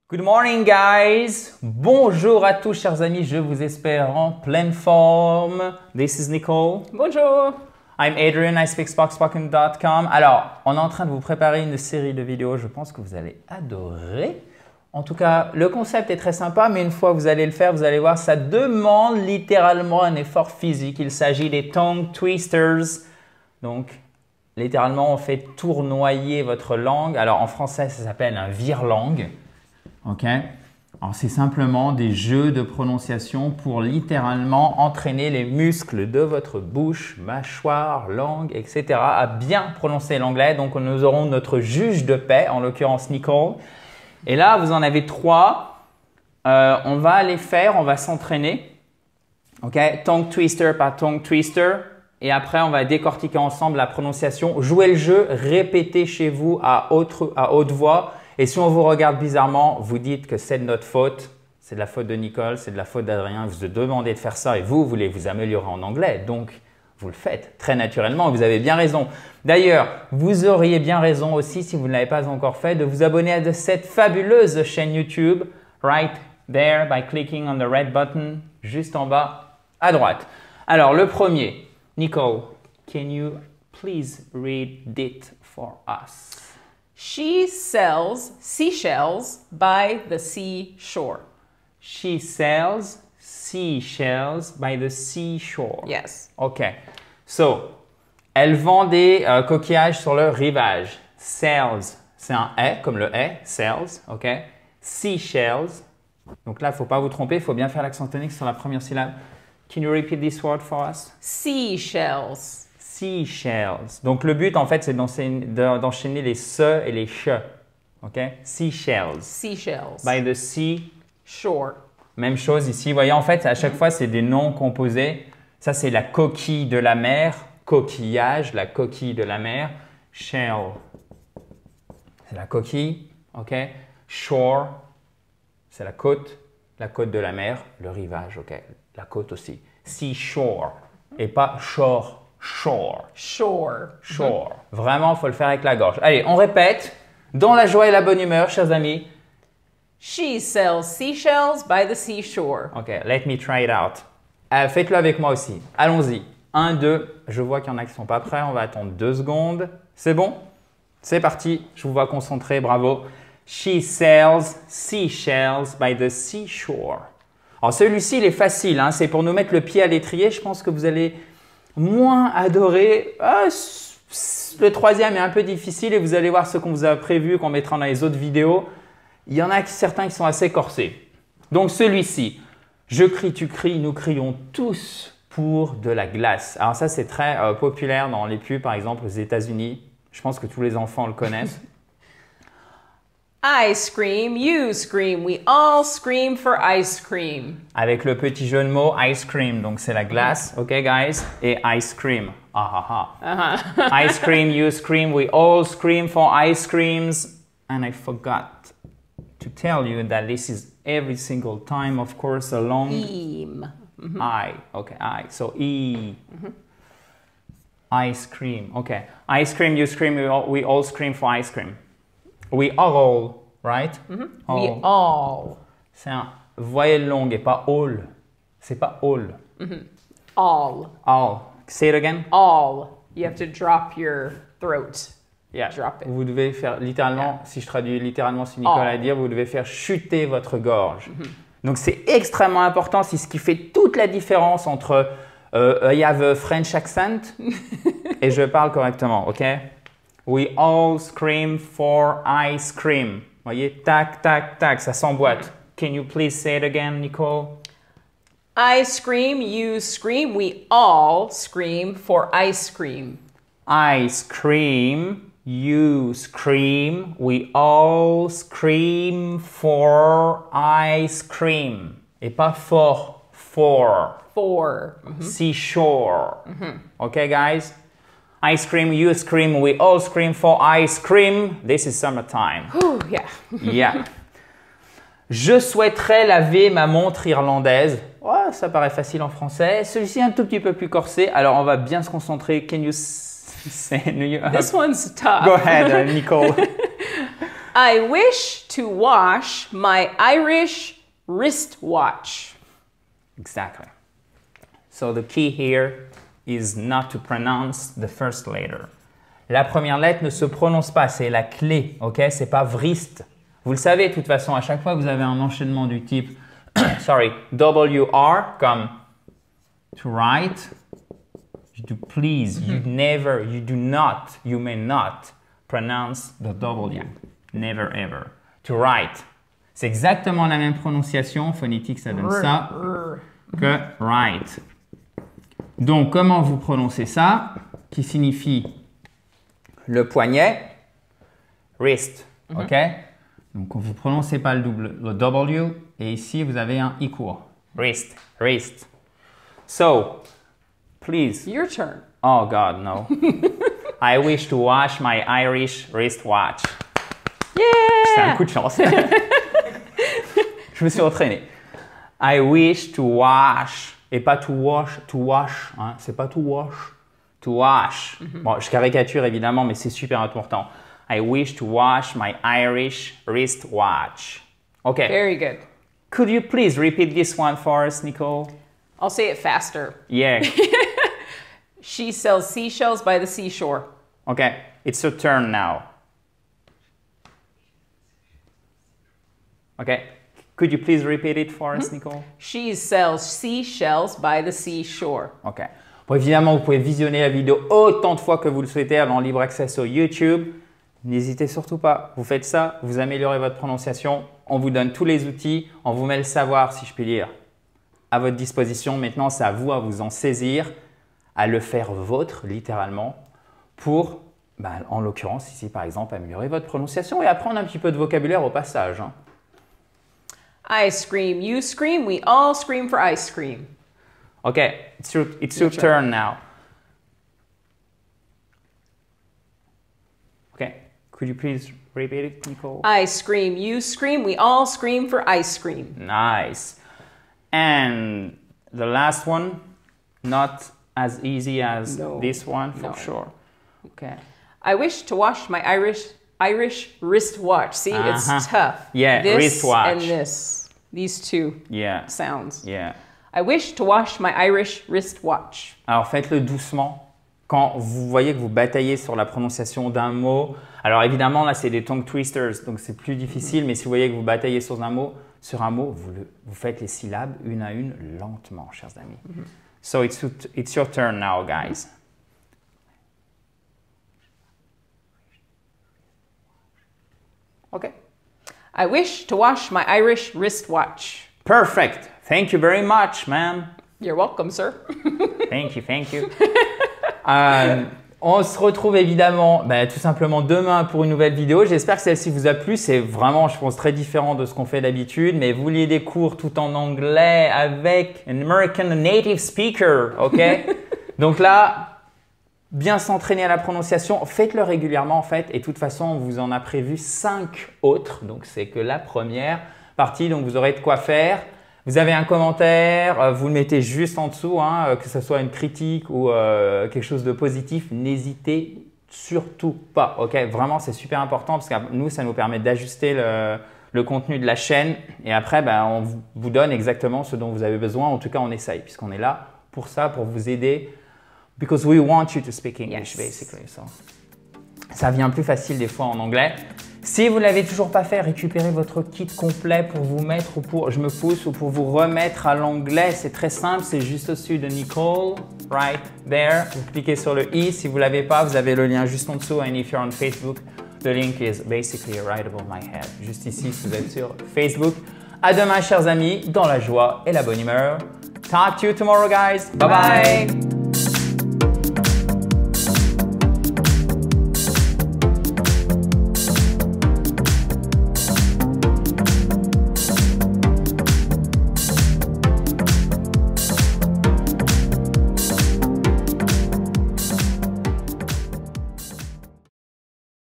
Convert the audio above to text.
Good morning guys! Bonjour à tous chers amis, je vous espère en pleine forme. This is Nicole. Bonjour! I'm Adrian, I speak spoken.com. Alors, on est en train de vous préparer une série de vidéos, je pense que vous allez adorer. En tout cas, le concept est très sympa, mais une fois que vous allez le faire, vous allez voir, ça demande littéralement un effort physique. Il s'agit des tongue twisters. Donc, littéralement, on fait tournoyer votre langue. Alors, en français, ça s'appelle un vire-langue. Ok. Alors, c'est simplement des jeux de prononciation pour littéralement entraîner les muscles de votre bouche, mâchoire, langue, etc. à bien prononcer l'anglais. Donc, nous aurons notre juge de paix, en l'occurrence Nicole. Et là, vous en avez 3. On va les faire, on va s'entraîner. Ok. Tongue twister par tongue twister. Et après, on va décortiquer ensemble la prononciation. Jouez le jeu, répétez chez vous à haute voix. Et si on vous regarde bizarrement, vous dites que c'est de notre faute, c'est de la faute de Nicole, c'est de la faute d'Adrien, vous demandez de faire ça et vous voulez vous améliorer en anglais. Donc, vous le faites très naturellement, vous avez bien raison. D'ailleurs, vous auriez bien raison aussi, si vous ne l'avez pas encore fait, de vous abonner à cette fabuleuse chaîne YouTube, right there, by clicking on the red button, juste en bas à droite. Alors, le premier, Nicole, can you please read it for us? She sells seashells by the seashore. She sells seashells by the seashore. Yes. OK. So, elle vend des coquillages sur le rivage. Sells, c'est un « est » comme le « est », sells, OK. Seashells. Donc là, il ne faut pas vous tromper, il faut bien faire l'accent tonique sur la première syllabe. Can you repeat this word for us? Seashells. Seashells. Donc, le but, en fait, c'est d'enchaîner les « se » et les « che ». OK? Seashells. Seashells. By the sea. Shore. Même chose ici. Vous voyez, en fait, à chaque fois, c'est des noms composés. Ça, c'est la coquille de la mer. Coquillage, la coquille de la mer. Shell. C'est la coquille. OK? Shore. C'est la côte de la mer. Le rivage. OK? La côte aussi. Seashore. Et pas shore. Shore. Shore. Shore. Vraiment, il faut le faire avec la gorge. Allez, on répète. Dans la joie et la bonne humeur, chers amis. She sells seashells by the seashore. OK, let me try it out. Faites-le avec moi aussi. Allons-y. 1, 2. Je vois qu'il y en a qui ne sont pas prêts. On va attendre 2 secondes. C'est bon? C'est parti. Je vous vois concentré. Bravo. She sells seashells by the seashore. Alors, celui-ci, il est facile. Hein? C'est pour nous mettre le pied à l'étrier. Je pense que vous allez moins adorer. Le troisième est un peu difficile et vous allez voir ce qu'on vous a prévu, qu'on mettra dans les autres vidéos. Il y en a certains qui sont assez corsés. Donc celui-ci, je crie, tu cries, nous crions tous pour de la glace. Alors ça, c'est très populaire dans les pubs, par exemple aux États-Unis. Je pense que tous les enfants le connaissent. I scream, you scream, we all scream for ice cream. Avec le petit jeu de mots ice cream, donc c'est la glace, ok guys, et ice cream. Ice cream, you scream, we all scream for ice creams. And I forgot to tell you that this is every single time, of course, a long I. Okay, I. So E. Ice cream. Okay. Ice cream, you scream, we all scream for ice cream. We all, right? All. We all. C'est un voyelle longue et pas all. C'est pas all. All. All. Say it again. All. You have to drop your throat. Yeah. Drop it. Vous devez faire littéralement, si je traduis littéralement ce que Nicole a dit, vous devez faire chuter votre gorge. Donc c'est extrêmement important, c'est ce qui fait toute la différence entre I have a French accent et je parle correctement, ok? We all scream for ice cream. Vous voyez, tac, tac, tac, ça s'emboîte. Can you please say it again, Nicole? I scream, you scream, we all scream for ice cream. I scream, you scream, we all scream for ice cream. Et pas for. For. Seashore. Okay, guys? I scream, you scream, we all scream for ice cream. This is summertime. Ooh, yeah. Yeah. Je souhaiterais laver ma montre irlandaise. Oh, ça paraît facile en français. Celui-ci est un tout petit peu plus corsé. Alors, on va bien se concentrer. Can you say... This one's tough. Go ahead, Nicole. I wish to wash my Irish wristwatch. Exactly. So the key here is not to pronounce the first letter. La première lettre ne se prononce pas, c'est la clé, ok? C'est pas wrist. Vous le savez de toute façon, à chaque fois que vous avez un enchaînement du type, sorry, WR, comme to write, you do please, you never, you do not, you may not pronounce the W. Never ever. To write. C'est exactement la même prononciation phonétique, ça donne ça, que write. Donc, comment vous prononcez ça, qui signifie le poignet, wrist, ok? Donc, vous ne prononcez pas le W, et ici, vous avez un I court. Wrist, wrist. So, please. Your turn. Oh God, no. I wish to wash my Irish wristwatch. C'est un coup de chance. Je me suis entraîné. I wish to wash, et pas to wash, hein, c'est pas to wash, to wash. Bon, je caricature évidemment, mais c'est super important. I wish to wash my Irish wristwatch. Okay. Very good. Could you please repeat this one for us, Nicole? I'll say it faster. Yeah. She sells seashells by the seashore. Okay, it's your turn now. Okay, could you please repeat it for us, Nicole? She sells seashells by the seashore. Ok. Bon, évidemment, vous pouvez visionner la vidéo autant de fois que vous le souhaitez en libre accès sur YouTube. N'hésitez surtout pas. Vous faites ça, vous améliorez votre prononciation. On vous donne tous les outils. On vous met le savoir, si je puis dire, à votre disposition. Maintenant, c'est à vous à vous en saisir, à le faire vôtre, littéralement, pour, en l'occurrence, ici, par exemple, améliorer votre prononciation et apprendre un petit peu de vocabulaire au passage. Hein. I scream, you scream, we all scream for ice cream. Okay, it's your turn now. Okay, could you please repeat it, Nicole? I scream, you scream, we all scream for ice cream. Nice. And the last one, not as easy as this one for sure. Okay. I wish to wash my Irish wristwatch. See, it's tough. Yeah, this wristwatch. and this. These two sounds. Yeah. I wish to wash my Irish wristwatch. Alors faites-le doucement. Quand vous voyez que vous bataillez sur la prononciation d'un mot, alors évidemment là c'est des tongue twisters, donc c'est plus difficile, mais si vous voyez que vous bataillez sur un mot, vous faites les syllabes une à une lentement, chers amis. So it's your turn now, guys. Okay. I wish to wash my Irish wristwatch. Perfect. Thank you very much, ma'am. You're welcome, sir. Thank you. On se retrouve évidemment tout simplement demain pour une nouvelle vidéo. J'espère que celle-ci vous a plu. C'est vraiment, je pense, très différent de ce qu'on fait d'habitude. Mais vous vouliez des cours tout en anglais avec un American native speaker, ok? Donc là, bien s'entraîner à la prononciation. Faites-le régulièrement en fait. Et de toute façon, on vous en a prévu 5 autres. Donc c'est que la première partie. Donc vous aurez de quoi faire. Vous avez un commentaire, vous le mettez juste en dessous, hein, que ce soit une critique ou quelque chose de positif, n'hésitez surtout pas. Ok, vraiment, c'est super important parce que nous, ça nous permet d'ajuster le contenu de la chaîne et après, on vous donne exactement ce dont vous avez besoin. En tout cas, on essaye puisqu'on est là pour ça, pour vous aider. Because we want you to speak English, basically. So, ça vient plus facile des fois en anglais. Si vous ne l'avez toujours pas fait, récupérez votre kit complet pour vous mettre ou pour je me pousse ou pour vous remettre à l'anglais. C'est très simple, c'est juste au-dessus de Nicole, right there. Vous cliquez sur le i. Si vous ne l'avez pas, vous avez le lien juste en dessous. And if you're on Facebook, the link is basically right above my head. Juste ici, si vous êtes sur Facebook. À demain, chers amis, dans la joie et la bonne humeur. Talk to you tomorrow, guys. Bye bye.